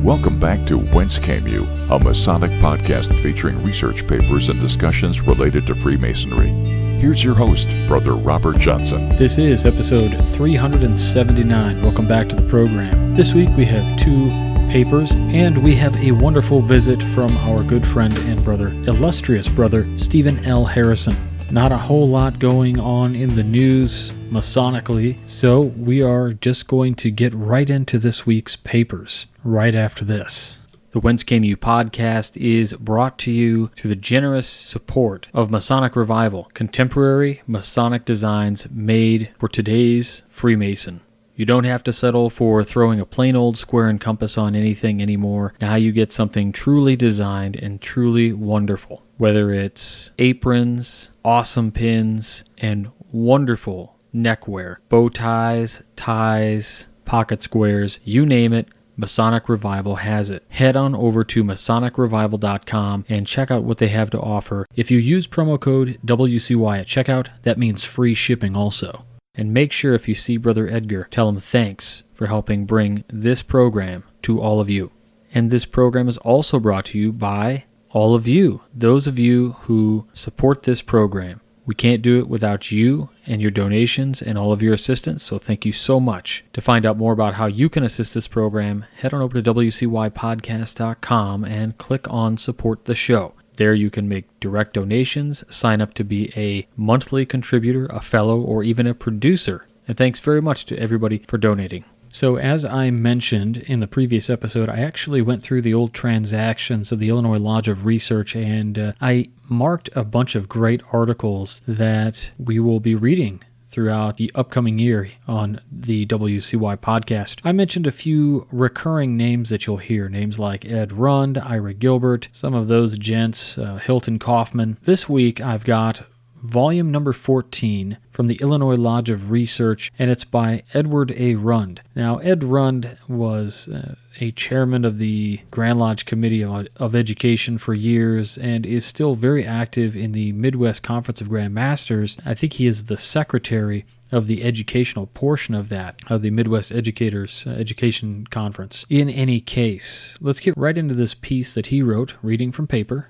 Welcome back to Whence, a Masonic podcast featuring research papers and discussions related to Freemasonry. Here's your host, Brother Robert Johnson. This is episode 379. Welcome back to the program. This week we have two papers, and we have a wonderful visit from our good friend and brother, illustrious brother, Stephen L. Harrison. Not a whole lot going on in the news Masonically, so we are just going to get right into this week's papers right after this. The Whence podcast is brought to you through the generous support of Masonic Revival, contemporary Masonic designs made for today's Freemason. You don't have to settle for throwing a plain old square and compass on anything anymore. Now you get something truly designed and truly wonderful. Whether it's aprons, awesome pins, and wonderful neckwear, bow ties, pocket squares, you name it, Masonic Revival has it. Head on over to MasonicRevival.com and check out what they have to offer. If you use promo code WCY at checkout, that means free shipping also. And make sure if you see Brother Edgar, tell him thanks for helping bring this program to all of you. And this program is also brought to you by all of you, those of you who support this program. We can't do it without you and your donations and all of your assistance, so thank you so much. To find out more about how you can assist this program, head on over to WCYpodcast.com and click on Support the Show. There you can make direct donations, sign up to be a monthly contributor, a fellow, or even a producer. And thanks very much to everybody for donating. So as I mentioned in the previous episode, I actually went through the old transactions of the Illinois Lodge of Research, and I marked a bunch of great articles that we will be reading throughout the upcoming year on the WCY podcast. I mentioned a few recurring names that you'll hear, names like Ed Rund, Ira Gilbert, some of those gents, Hilton Kaufman. This week I've got volume number 14 from the Illinois Lodge of Research, and it's by Edward A. Rund. Now, Ed Rund was a chairman of the Grand Lodge Committee of Education for years and is still very active in the Midwest Conference of Grand Masters. I think he is the secretary of the educational portion of that, of the Midwest Educators Education Conference. In any case, let's get right into this piece that he wrote, reading from paper.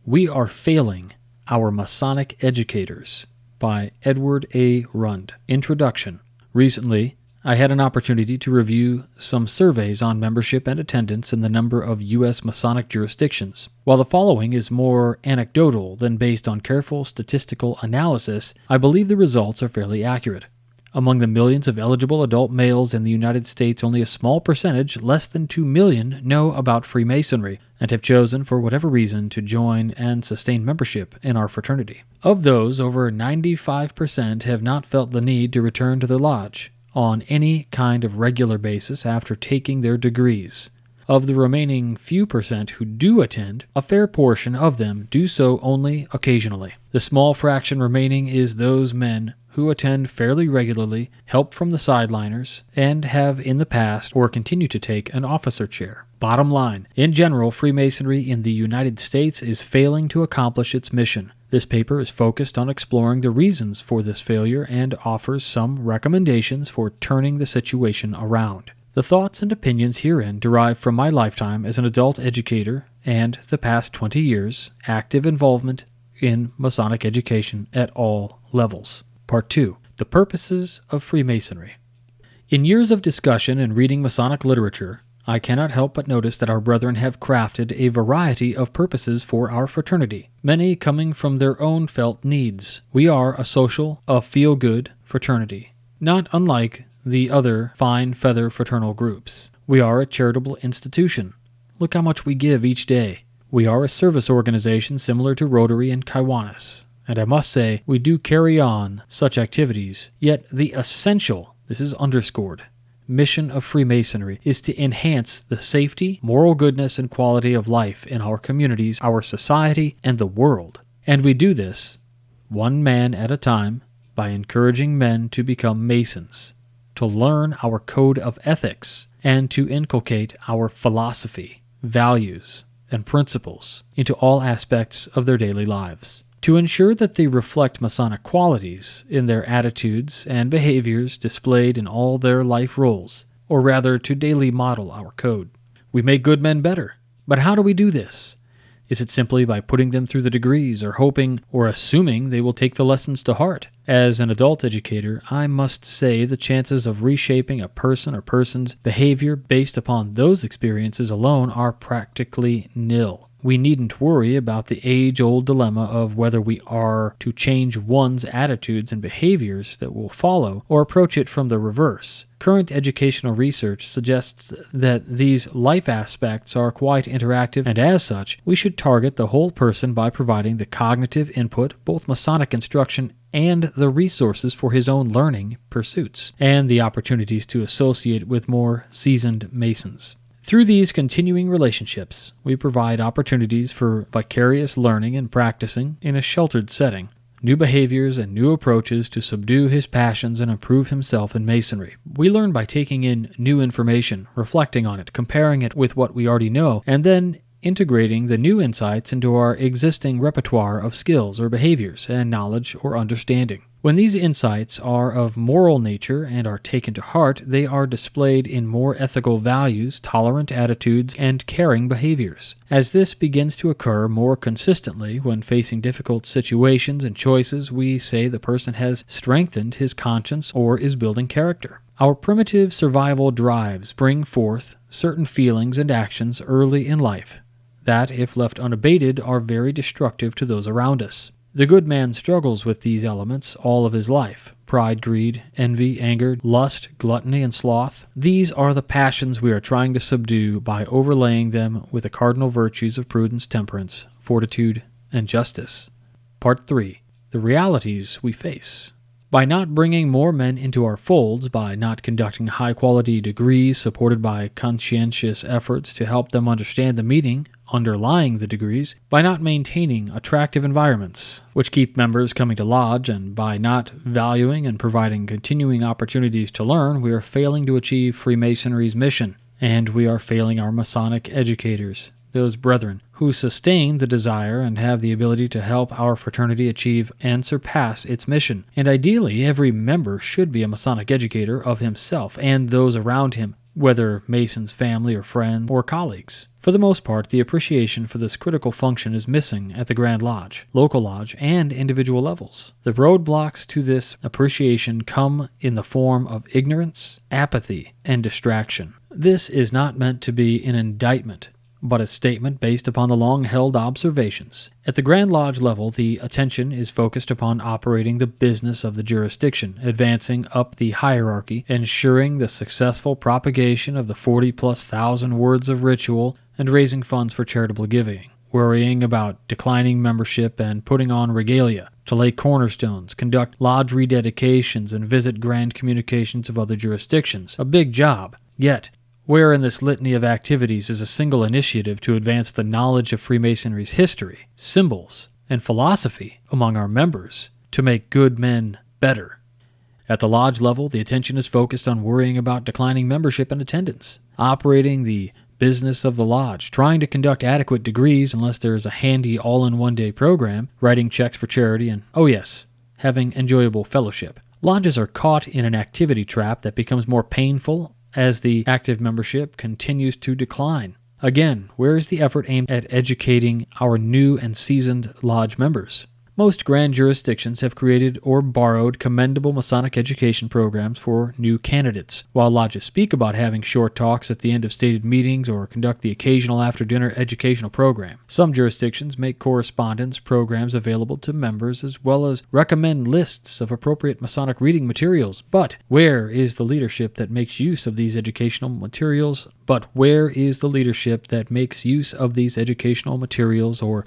We Are Failing Our Masonic Educators by Edward A. Rund. Introduction. Recently, I had an opportunity to review some surveys on membership and attendance in the number of U.S. Masonic jurisdictions. While the following is more anecdotal than based on careful statistical analysis, I believe the results are fairly accurate. Among the millions of eligible adult males in the United States, only a small percentage, less than 2 million, know about Freemasonry and have chosen, for whatever reason, to join and sustain membership in our fraternity. Of those, over 95% have not felt the need to return to their lodge on any kind of regular basis after taking their degrees. Of the remaining few percent who do attend, a fair portion of them do so only occasionally. The small fraction remaining is those men who attend fairly regularly, help from the sideliners, and have in the past or continue to take an officer chair. Bottom line, in general, Freemasonry in the United States is failing to accomplish its mission. This paper is focused on exploring the reasons for this failure and offers some recommendations for turning the situation around. The thoughts and opinions herein derive from my lifetime as an adult educator and the past 20 years' active involvement in Masonic education at all levels. Part 2. The Purposes of Freemasonry. In years of discussion and reading Masonic literature, I cannot help but notice that our brethren have crafted a variety of purposes for our fraternity, many coming from their own felt needs. We are a social, a feel-good fraternity, not unlike the other fine feather fraternal groups. We are a charitable institution. Look how much we give each day. We are a service organization similar to Rotary and Kiwanis. And I must say, we do carry on such activities, yet the essential, this is underscored, mission of Freemasonry is to enhance the safety, moral goodness, and quality of life in our communities, our society, and the world. And we do this, one man at a time, by encouraging men to become Masons, to learn our code of ethics, and to inculcate our philosophy, values, and principles into all aspects of their daily lives. To ensure that they reflect Masonic qualities in their attitudes and behaviors displayed in all their life roles, or rather to daily model our code. We make good men better. But how do we do this? Is it simply by putting them through the degrees or hoping or assuming they will take the lessons to heart? As an adult educator, I must say the chances of reshaping a person or person's behavior based upon those experiences alone are practically nil. We needn't worry about the age-old dilemma of whether we are to change one's attitudes and behaviors that will follow, or approach it from the reverse. Current educational research suggests that these life aspects are quite interactive, and as such, we should target the whole person by providing the cognitive input, both Masonic instruction and the resources for his own learning pursuits, and the opportunities to associate with more seasoned Masons. Through these continuing relationships, we provide opportunities for vicarious learning and practicing in a sheltered setting, new behaviors and new approaches to subdue his passions and improve himself in Masonry. We learn by taking in new information, reflecting on it, comparing it with what we already know, and then integrating the new insights into our existing repertoire of skills or behaviors and knowledge or understanding. When these insights are of moral nature and are taken to heart, they are displayed in more ethical values, tolerant attitudes, and caring behaviors. As this begins to occur more consistently when facing difficult situations and choices, we say the person has strengthened his conscience or is building character. Our primitive survival drives bring forth certain feelings and actions early in life that, if left unabated, are very destructive to those around us. The good man struggles with these elements all of his life: pride, greed, envy, anger, lust, gluttony, and sloth. These are the passions we are trying to subdue by overlaying them with the cardinal virtues of prudence, temperance, fortitude, and justice. Part 3. The realities we face. By not bringing more men into our folds, by not conducting high-quality degrees supported by conscientious efforts to help them understand the meaning underlying the degrees, by not maintaining attractive environments which keep members coming to lodge, and by not valuing and providing continuing opportunities to learn, we are failing to achieve Freemasonry's mission, and we are failing our Masonic educators, those brethren who sustain the desire and have the ability to help our fraternity achieve and surpass its mission. And ideally, every member should be a Masonic educator of himself and those around him, whether Masons, family, or friends, or colleagues. For the most part, the appreciation for this critical function is missing at the Grand Lodge, local lodge, and individual levels. The roadblocks to this appreciation come in the form of ignorance, apathy, and distraction. This is not meant to be an indictment, but a statement based upon the long-held observations. At the Grand Lodge level, the attention is focused upon operating the business of the jurisdiction, advancing up the hierarchy, ensuring the successful propagation of the 40,000+ words of ritual, and raising funds for charitable giving, worrying about declining membership and putting on regalia, to lay cornerstones, conduct lodge rededications, and visit grand communications of other jurisdictions. A big job. Yet, where in this litany of activities is a single initiative to advance the knowledge of Freemasonry's history, symbols, and philosophy among our members, to make good men better? At the lodge level, the attention is focused on worrying about declining membership and attendance, operating the business of the lodge, trying to conduct adequate degrees unless there is a handy all-in-one-day program, writing checks for charity, and, oh yes, having enjoyable fellowship. Lodges are caught in an activity trap that becomes more painful as the active membership continues to decline. Again, where is the effort aimed at educating our new and seasoned lodge members? Most grand jurisdictions have created or borrowed commendable Masonic education programs for new candidates. While lodges speak about having short talks at the end of stated meetings or conduct the occasional after-dinner educational program, some jurisdictions make correspondence programs available to members as well as recommend lists of appropriate Masonic reading materials. But where is the leadership that makes use of these educational materials? or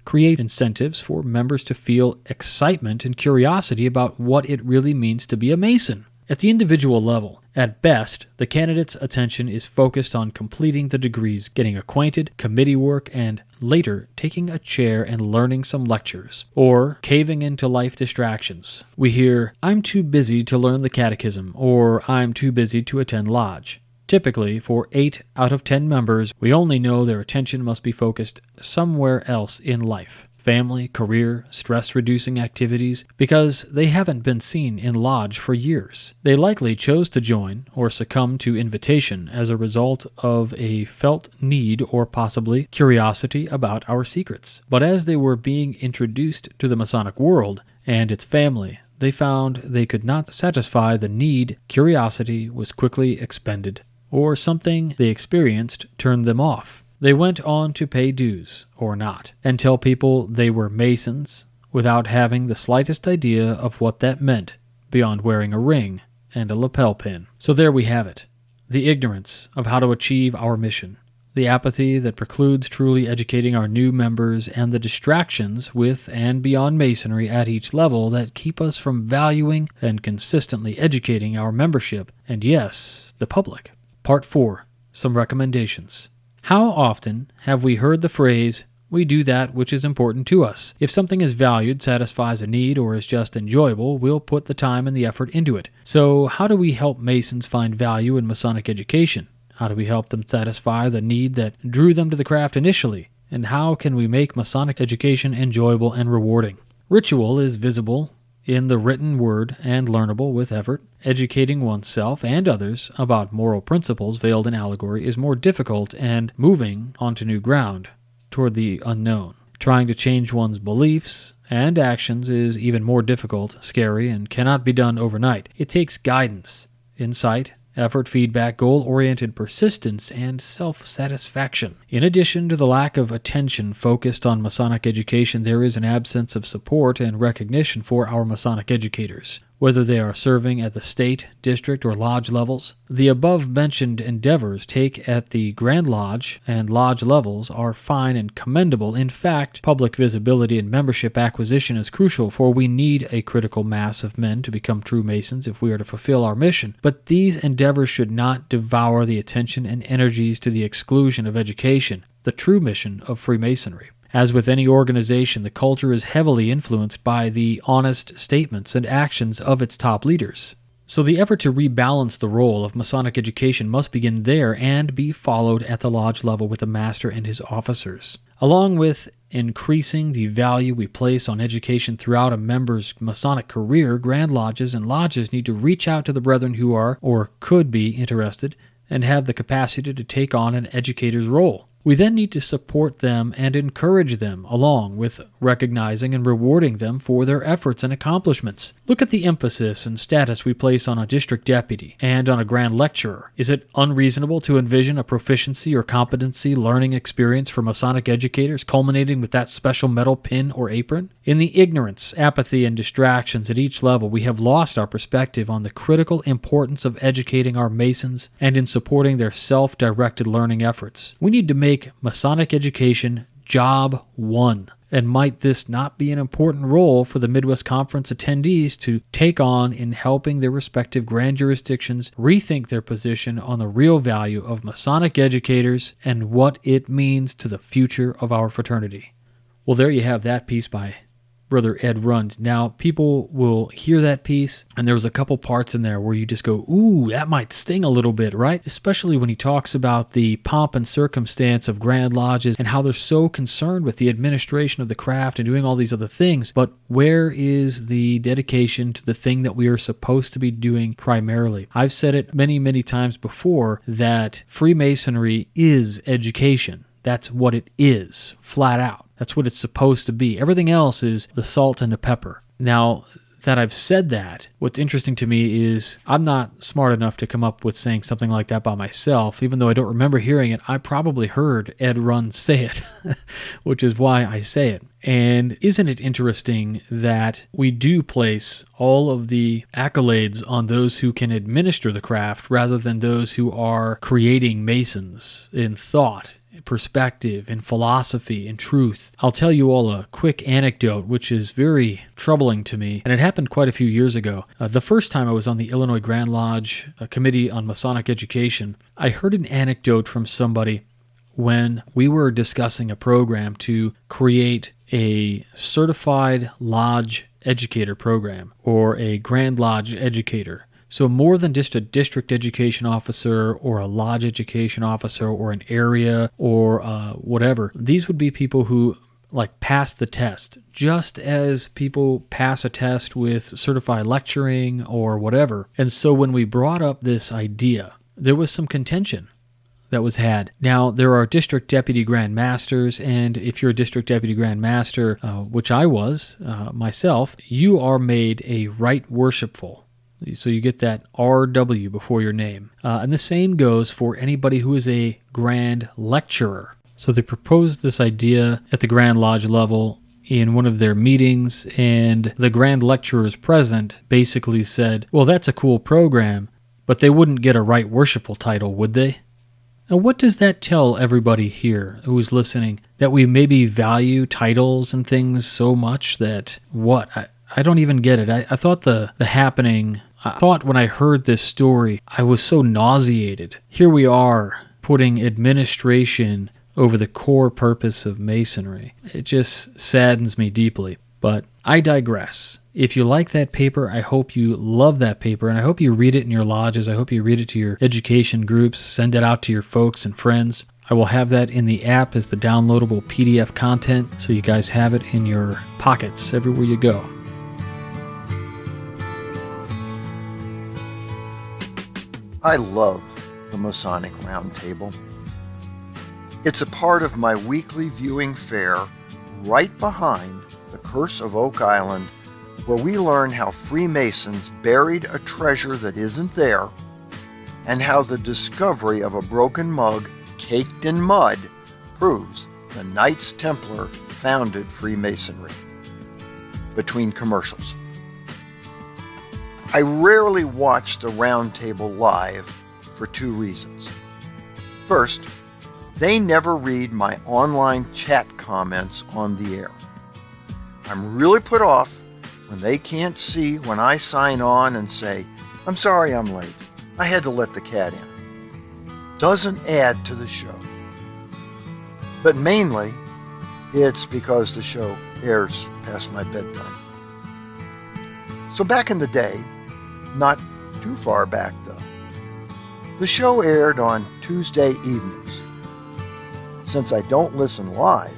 create incentives for members to feel excitement and curiosity about what it really means to be a Mason? At the individual level, at best, the candidate's attention is focused on completing the degrees, getting acquainted, committee work, and later taking a chair and learning some lectures, or caving into life distractions. We hear, "I'm too busy to learn the catechism," or "I'm too busy to attend lodge." Typically, for 8 out of 10 members, we only know their attention must be focused somewhere else in life. family, career, stress-reducing activities, because they haven't been seen in lodge for years. They likely chose to join or succumb to invitation as a result of a felt need or possibly curiosity about our secrets. But as they were being introduced to the Masonic world and its family, they found they could not satisfy the need. Curiosity was quickly expended, or something they experienced turned them off. They went on to pay dues, or not, and tell people they were Masons without having the slightest idea of what that meant beyond wearing a ring and a lapel pin. So there we have it. The ignorance of how to achieve our mission, the apathy that precludes truly educating our new members, and the distractions with and beyond Masonry at each level that keep us from valuing and consistently educating our membership and, yes, the public. Part 4. Some recommendations. How often have we heard the phrase, "We do that which is important to us"? If something is valued, satisfies a need, or is just enjoyable, we'll put the time and the effort into it. So how do we help Masons find value in Masonic education? How do we help them satisfy the need that drew them to the craft initially? And how can we make Masonic education enjoyable and rewarding? Ritual is visible in the written word and learnable with effort. Educating oneself and others about moral principles veiled in allegory is more difficult, and moving onto new ground toward the unknown. Trying to change one's beliefs and actions is even more difficult, scary, and cannot be done overnight. It takes guidance, insight, effort, feedback, goal-oriented persistence, and self-satisfaction. In addition to the lack of attention focused on Masonic education, there is an absence of support and recognition for our Masonic educators, whether they are serving at the state, district, or lodge levels. The above-mentioned endeavors take at the Grand Lodge and lodge levels are fine and commendable. In fact, public visibility and membership acquisition is crucial, for we need a critical mass of men to become true Masons if we are to fulfill our mission. But these endeavors should not devour the attention and energies to the exclusion of education, the true mission of Freemasonry. As with any organization, the culture is heavily influenced by the honest statements and actions of its top leaders. So the effort to rebalance the role of Masonic education must begin there and be followed at the lodge level with the master and his officers. Along with increasing the value we place on education throughout a member's Masonic career, Grand Lodges and lodges need to reach out to the brethren who are or could be interested and have the capacity to take on an educator's role. We then need to support them and encourage them, along with recognizing and rewarding them for their efforts and accomplishments. Look at the emphasis and status we place on a district deputy and on a grand lecturer. Is it unreasonable to envision a proficiency or competency learning experience for Masonic educators culminating with that special metal pin or apron? In the ignorance, apathy, and distractions at each level, we have lost our perspective on the critical importance of educating our Masons and in supporting their self-directed learning efforts. We need to make Masonic education job one. And might this not be an important role for the Midwest Conference attendees to take on in helping their respective grand jurisdictions rethink their position on the real value of Masonic educators and what it means to the future of our fraternity? Well, there you have that piece by Brother Ed Rund. Now, people will hear that piece, and there was a couple parts in there where you just go, ooh, that might sting a little bit, right? Especially when he talks about the pomp and circumstance of Grand Lodges and how they're so concerned with the administration of the craft and doing all these other things. But where is the dedication to the thing that we are supposed to be doing primarily? I've said it many, many times before that Freemasonry is education. That's what it is, flat out. That's what it's supposed to be. Everything else is the salt and the pepper. Now that I've said that, what's interesting to me is I'm not smart enough to come up with saying something like that by myself. Even though I don't remember hearing it, I probably heard Ed Rund say it, which is why I say it. And isn't it interesting that we do place all of the accolades on those who can administer the craft rather than those who are creating Masons in thought, perspective, in philosophy, in truth? I'll tell you all a quick anecdote which is very troubling to me, and it happened quite a few years ago. The first time I was on the Illinois Grand Lodge Committee on Masonic Education, I heard an anecdote from somebody when we were discussing a program to create a certified lodge educator program or a Grand Lodge educator. So more than just a district education officer or a lodge education officer or an area or whatever. These would be people who like pass the test, just as people pass a test with certified lecturing or whatever. And so when we brought up this idea, there was some contention that was had. Now, there are district deputy grand masters, and if you're a district deputy grand master, which I was myself, you are made a right worshipful. So you get that RW before your name. And the same goes for anybody who is a grand lecturer. So they proposed this idea at the Grand Lodge level in one of their meetings, and the grand lecturers present basically said, well, that's a cool program, but they wouldn't get a right worshipful title, would they? Now, what does that tell everybody here who's listening? That we maybe value titles and things so much that, what? I don't even get it. I thought the happening, I thought when I heard this story, I was so nauseated. Here we are putting administration over the core purpose of Masonry. It just saddens me deeply. But I digress. If you like that paper, I hope you love that paper, and I hope you read it in your lodges. I hope you read it to your education groups, send it out to your folks and friends. I will have that in the app as the downloadable PDF content, so you guys have it in your pockets everywhere you go. I love the Masonic Roundtable. It's a part of my weekly viewing fare right behind the Curse of Oak Island, where we learn how Freemasons buried a treasure that isn't there, and how the discovery of a broken mug caked in mud proves the Knights Templar founded Freemasonry. Between commercials. I rarely watch the Roundtable live for two reasons. First, they never read my online chat comments on the air. I'm really put off when they can't see when I sign on and say, I'm sorry I'm late. I had to let the cat in. Doesn't add to the show. But mainly, it's because the show airs past my bedtime. So back in the day, not too far back though, the show aired on Tuesday evenings. Since I don't listen live,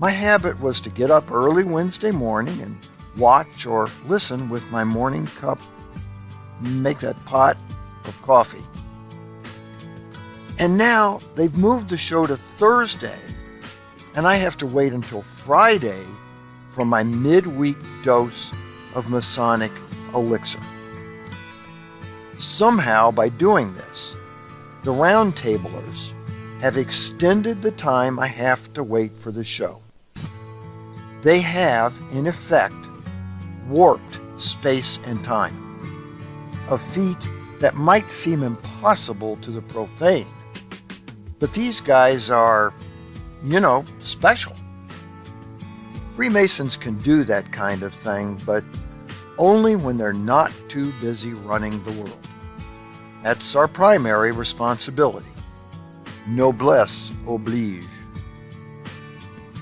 my habit was to get up early Wednesday morning and watch or listen with my morning cup, make that pot of coffee. And now they've moved the show to Thursday, and I have to wait until Friday for my midweek dose of Masonic elixir. Somehow, by doing this, the Roundtablers have extended the time I have to wait for the show. They have, in effect, warped space and time, a feat that might seem impossible to the profane. But these guys are, special. Freemasons can do that kind of thing, but only when they're not too busy running the world. That's our primary responsibility. Noblesse oblige.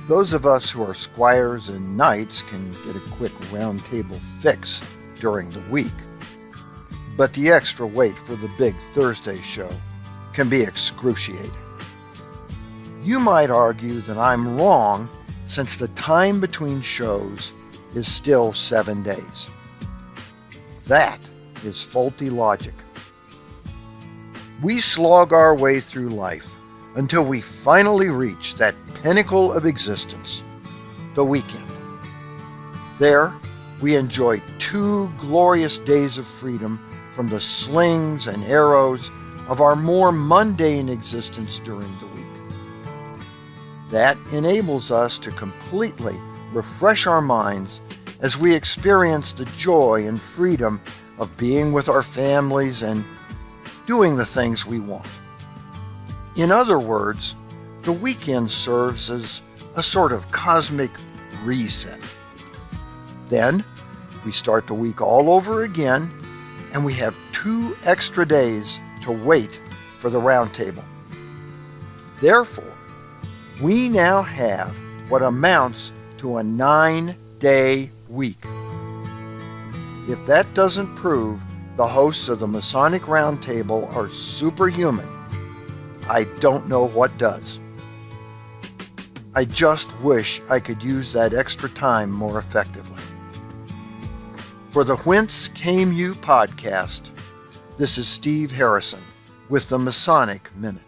Those of us who are squires and knights can get a quick Roundtable fix during the week. But the extra wait for the big Thursday show can be excruciating. You might argue that I'm wrong, since the time between shows is still 7 days. That is faulty logic. We slog our way through life until we finally reach that pinnacle of existence, the weekend. There, we enjoy 2 glorious days of freedom from the slings and arrows of our more mundane existence during the week. That enables us to completely refresh our minds as we experience the joy and freedom of being with our families and doing the things we want. In other words, the weekend serves as a sort of cosmic reset. Then, we start the week all over again, and we have 2 extra days to wait for the Roundtable. Therefore, we now have what amounts to a 9-day week. If that doesn't prove the hosts of the Masonic Roundtable are superhuman, I don't know what does. I just wish I could use that extra time more effectively. For the Whence Came You podcast, this is Steve Harrison with the Masonic Minute.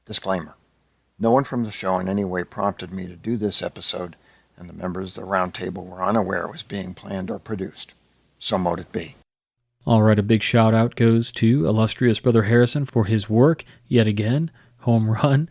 Disclaimer. No one from the show in any way prompted me to do this episode, and the members of the Roundtable were unaware it was being planned or produced. So mote it be. All right, a big shout out goes to illustrious Brother Harrison for his work, yet again, home run.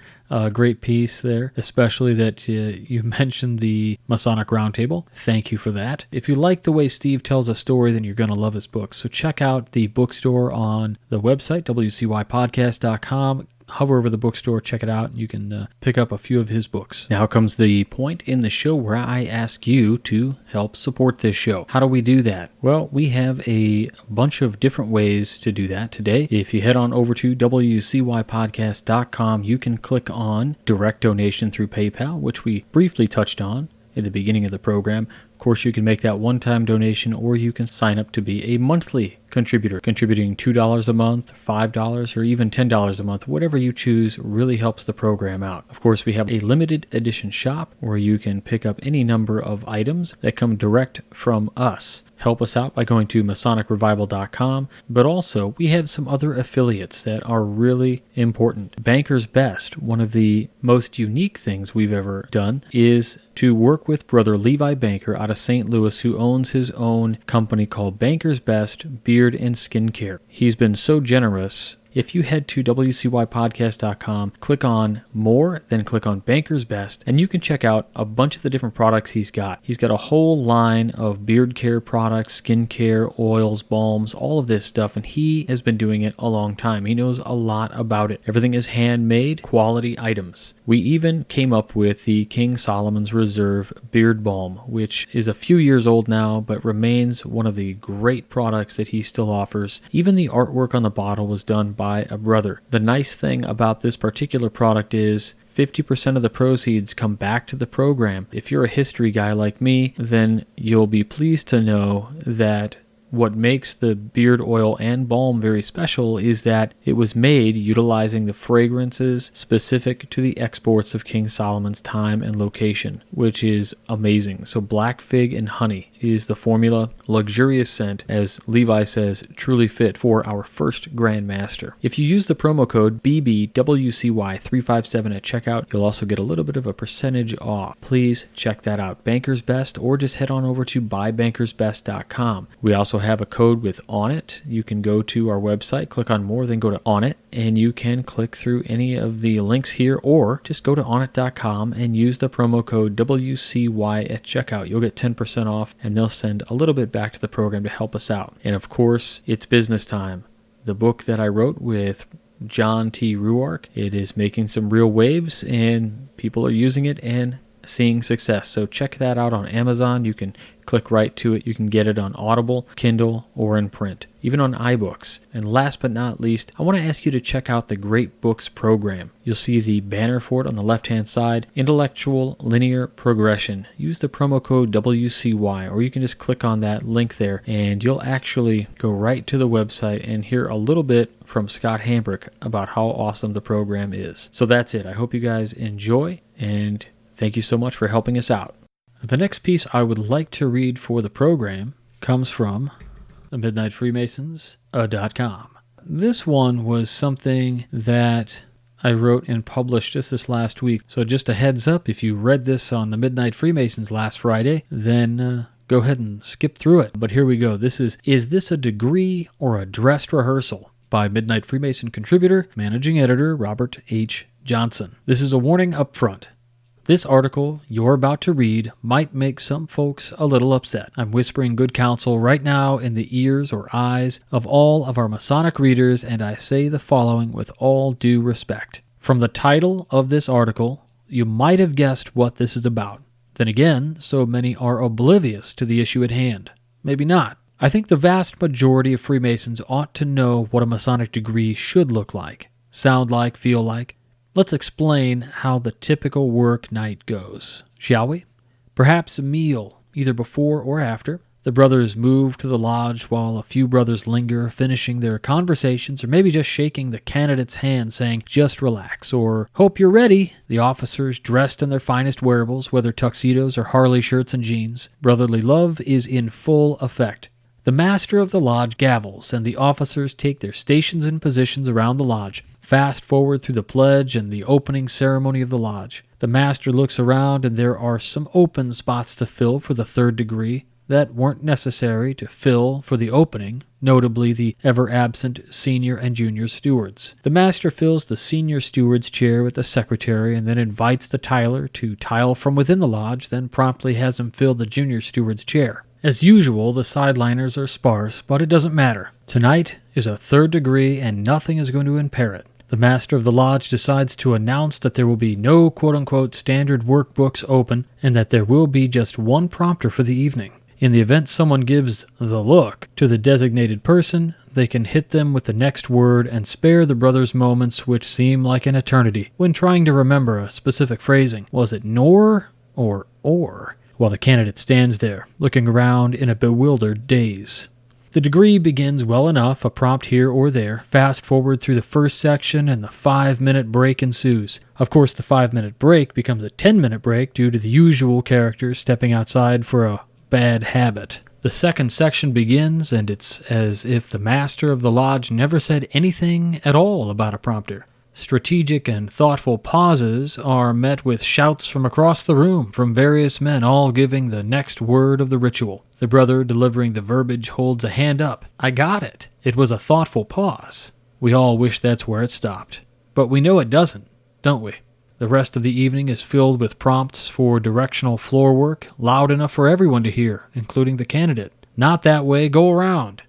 Great piece there, especially that you mentioned the Masonic Roundtable. Thank you for that. If you like the way Steve tells a story, then you're going to love his books. So check out the bookstore on the website, wcypodcast.com. Hover over the bookstore, check it out. You can pick up a few of his books. Now comes the point in the show where I ask you to help support this show. How do we do that? Well, we have a bunch of different ways to do that today. If you head on over to wcypodcast.com, you can click on direct donation through PayPal, which we briefly touched on at the beginning of the program. Of course, you can make that one-time donation, or you can sign up to be a monthly contributor. Contributing $2 a month, $5, or even $10 a month, whatever you choose really helps the program out. Of course, we have a limited edition shop where you can pick up any number of items that come direct from us. Help us out by going to MasonicRevival.com, but also we have some other affiliates that are really important. Banker's Best, one of the most unique things we've ever done, is to work with Brother Levi Banker out of St. Louis, who owns his own company called Banker's Best Beard and Skincare. He's been so generous. If you head to wcypodcast.com, click on More, then click on Banker's Best, and you can check out a bunch of the different products he's got. He's got a whole line of beard care products, skin care, oils, balms, all of this stuff, and he has been doing it a long time. He knows a lot about it. Everything is handmade, quality items. We even came up with the King Solomon's Reserve Beard Balm, which is a few years old now, but remains one of the great products that he still offers. Even the artwork on the bottle was done by a brother. The nice thing about this particular product is 50% of the proceeds come back to the program. If you're a history guy like me, then you'll be pleased to know that what makes the beard oil and balm very special is that it was made utilizing the fragrances specific to the exports of King Solomon's time and location, which is amazing. So black fig and honey is the formula. Luxurious scent, as Levi says, truly fit for our first Grand Master. If you use the promo code BBWCY357 at checkout, you'll also get a little bit of a percentage off. Please check that out. Banker's Best, or just head on over to buybankersbest.com. We also have a code with On It. You can go to our website, click on More, then go to On It, and you can click through any of the links here, or just go to onit.com and use the promo code WCY at checkout. You'll get 10% off, and they'll send a little bit back to the program to help us out. And of course, it's business time. The book that I wrote with John T. Ruark, it is making some real waves, and people are using it and seeing success. So check that out on Amazon. You can click right to it. You can get it on Audible, Kindle, or in print, even on iBooks. And last but not least, I want to ask you to check out the Great Books program. You'll see the banner for it on the left-hand side, Intellectual Linear Progression. Use the promo code WCY, or you can just click on that link there, and you'll actually go right to the website and hear a little bit from Scott Hambrick about how awesome the program is. So that's it. I hope you guys enjoy, and thank you so much for helping us out. The next piece I would like to read for the program comes from the Midnight Freemasons.com. This one was something that I wrote and published just this last week. So just a heads up, if you read this on the Midnight Freemasons last Friday, then go ahead and skip through it. But here we go. This is this a degree or a dress rehearsal? By Midnight Freemason contributor, managing editor Robert H. Johnson. This is a warning up front. This article you're about to read might make some folks a little upset. I'm whispering good counsel right now in the ears or eyes of all of our Masonic readers, and I say the following with all due respect. From the title of this article, you might have guessed what this is about. Then again, so many are oblivious to the issue at hand. Maybe not. I think the vast majority of Freemasons ought to know what a Masonic degree should look like, sound like, feel like. Let's explain how the typical work night goes, shall we? Perhaps a meal, either before or after, The brothers move to the lodge while a few brothers linger, finishing their conversations or maybe just shaking the candidate's hand saying, "Just relax," or "Hope you're ready." The officers, dressed in their finest wearables, whether tuxedos or Harley shirts and jeans. Brotherly love is in full effect. The master of the lodge gavels, and the officers take their stations and positions around the lodge. Fast forward through the pledge and the opening ceremony of the lodge. The master looks around, and there are some open spots to fill for the third degree that weren't necessary to fill for the opening, notably the ever-absent senior and junior stewards. The master fills the senior steward's chair with the secretary and then invites the tiler to tile from within the lodge, then promptly has him fill the junior steward's chair. As usual, the sideliners are sparse, but it doesn't matter. Tonight is a third degree and nothing is going to impair it. The master of the lodge decides to announce that there will be no quote-unquote standard workbooks open and that there will be just one prompter for the evening. In the event someone gives the look to the designated person, they can hit them with the next word and spare the brothers moments which seem like an eternity when trying to remember a specific phrasing. Was it nor or or? While the candidate stands there, looking around in a bewildered daze. The degree begins well enough, a prompt here or there. Fast forward through the first section and the 5-minute break ensues. Of course, the 5-minute break becomes a 10-minute break due to the usual characters stepping outside for a bad habit. The second section begins, and it's as if the master of the lodge never said anything at all about a prompter. Strategic and thoughtful pauses are met with shouts from across the room from various men, all giving the next word of the ritual. The brother delivering the verbiage holds a hand up. I got it. It was a thoughtful pause. We all wish that's where it stopped. But we know it doesn't, don't we? The rest of the evening is filled with prompts for directional floor work, loud enough for everyone to hear, including the candidate. Not that way, go around.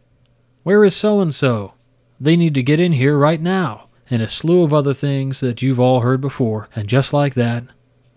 Where is so-and-so? They need to get in here right now. And a slew of other things that you've all heard before, and just like that,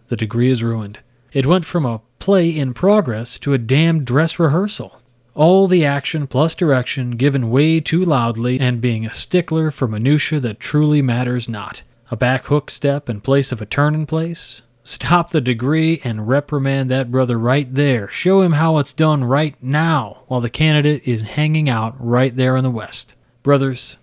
the degree is ruined. It went from a play in progress to a damn dress rehearsal. All the action plus direction given way too loudly and being a stickler for minutia that truly matters not. A back hook step in place of a turn in place? Stop the degree and reprimand that brother right there. Show him how it's done right now while the candidate is hanging out right there in the west. Brothers,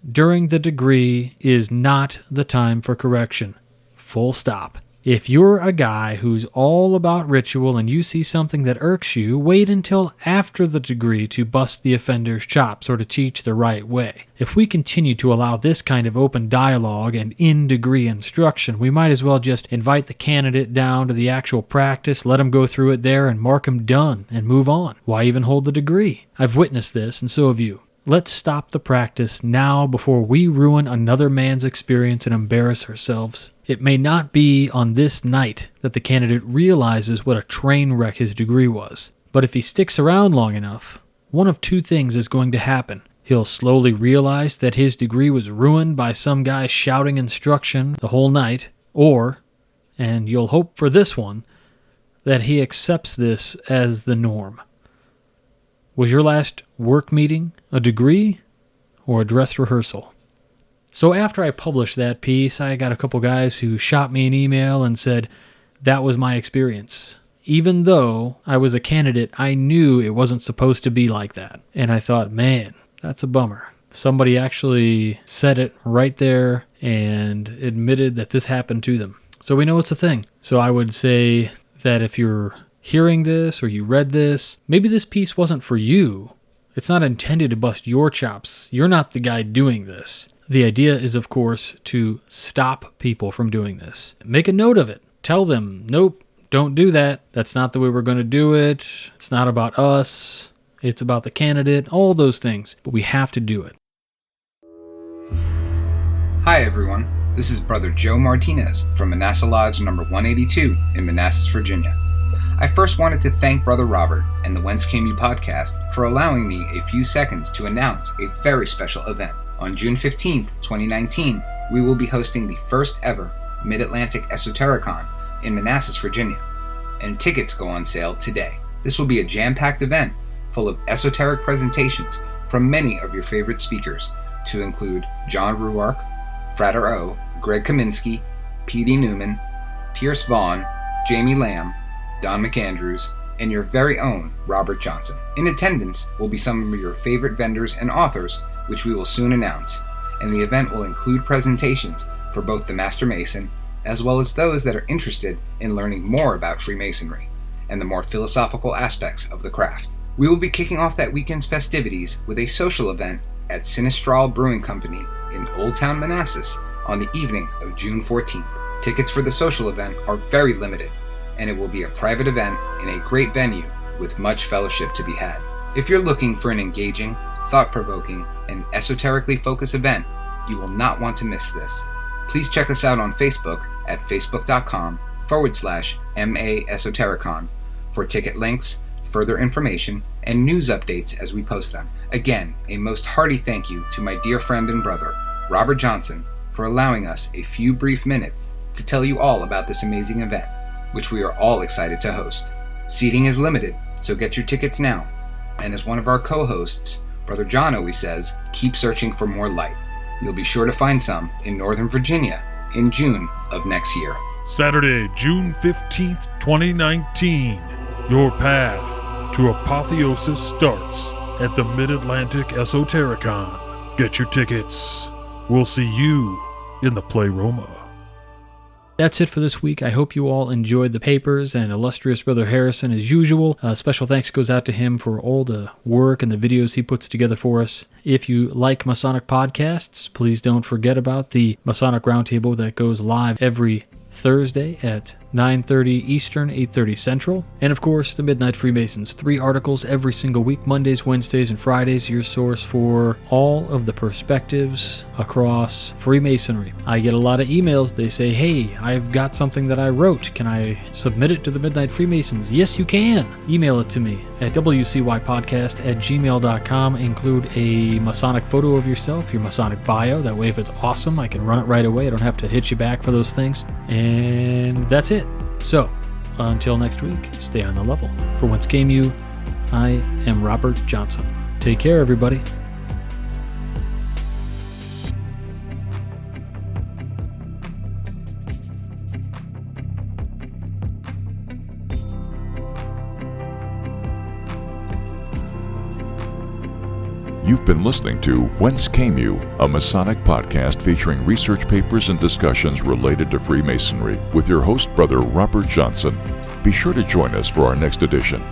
during the degree is not the time for correction. Full stop. If you're a guy who's all about ritual and you see something that irks you, wait until after the degree to bust the offender's chops or to teach the right way. If we continue to allow this kind of open dialogue and in-degree instruction, we might as well just invite the candidate down to the actual practice, let him go through it there, and mark him done and move on. Why even hold the degree? I've witnessed this, and so have you. Let's stop the practice now before we ruin another man's experience and embarrass ourselves. It may not be on this night that the candidate realizes what a train wreck his degree was, but if he sticks around long enough, one of two things is going to happen. He'll slowly realize that his degree was ruined by some guy shouting instruction the whole night, or, and you'll hope for this one, that he accepts this as the norm. Was your last work meeting a degree or a dress rehearsal? So after I published that piece, I got a couple guys who shot me an email and said, that was my experience. Even though I was a candidate, I knew it wasn't supposed to be like that. And I thought, man, that's a bummer. Somebody actually said it right there and admitted that this happened to them. So we know it's a thing. So I would say that if you're hearing this or you read this, maybe this piece wasn't for you. It's not intended to bust your chops. You're not the guy doing this. The idea is, of course, to stop people from doing this. Make a note of it. Tell them, nope, don't do that. That's not the way we're going to do it. It's not about us. It's about the candidate, all those things. But we have to do it. Hi, everyone. This is Brother Joe Martinez from Manassas Lodge number 182 in Manassas, Virginia. I first wanted to thank Brother Robert and the Whence podcast for allowing me a few seconds to announce a very special event. On June 15th, 2019, we will be hosting the first ever Mid-Atlantic Esotericon in Manassas, Virginia, and tickets go on sale today. This will be a jam-packed event full of esoteric presentations from many of your favorite speakers, to include John Ruark, Frater O, Greg Kaminsky, P.D. Newman, Pierce Vaughn, Jamie Lamb, Don McAndrews, and your very own Robert Johnson. In attendance will be some of your favorite vendors and authors, which we will soon announce, and the event will include presentations for both the Master Mason as well as those that are interested in learning more about Freemasonry and the more philosophical aspects of the craft. We will be kicking off that weekend's festivities with a social event at Sinistral Brewing Company in Old Town Manassas on the evening of June 14th. Tickets for the social event are very limited, and it will be a private event in a great venue with much fellowship to be had. If you're looking for an engaging, thought-provoking, and esoterically focused event, you will not want to miss this. Please check us out on Facebook at facebook.com/MA-Esotericon for ticket links, further information, and news updates as we post them. Again, a most hearty thank you to my dear friend and brother, Robert Johnson, for allowing us a few brief minutes to tell you all about this amazing event, which we are all excited to host. Seating is limited, so get your tickets now. And as one of our co-hosts, Brother John always says, keep searching for more light. You'll be sure to find some in Northern Virginia in June of next year. Saturday, June 15th, 2019. Your path to apotheosis starts at the Mid-Atlantic Esotericon. Get your tickets. We'll see you in the Playroma. That's it for this week. I hope you all enjoyed the papers, and illustrious Brother Harrison, as usual. Special thanks goes out to him for all the work and the videos he puts together for us. If you like Masonic podcasts, please don't forget about the Masonic Roundtable that goes live every Thursday at 9:30 Eastern, 8:30 Central. And of course, the Midnight Freemasons. 3 articles every single week, Mondays, Wednesdays, and Fridays, your source for all of the perspectives across Freemasonry. I get a lot of emails. They say, hey, I've got something that I wrote. Can I submit it to the Midnight Freemasons? Yes, you can. Email it to me at wcypodcast@gmail.com. Include a Masonic photo of yourself, your Masonic bio. That way, if it's awesome, I can run it right away. I don't have to hit you back for those things. And that's it. So, until next week, stay on the level. For Whence Came You, I am Robert Johnson. Take care, everybody. You've been listening to Whence Came You, a Masonic podcast featuring research papers and discussions related to Freemasonry with your host, Brother Robert Johnson. Be sure to join us for our next edition.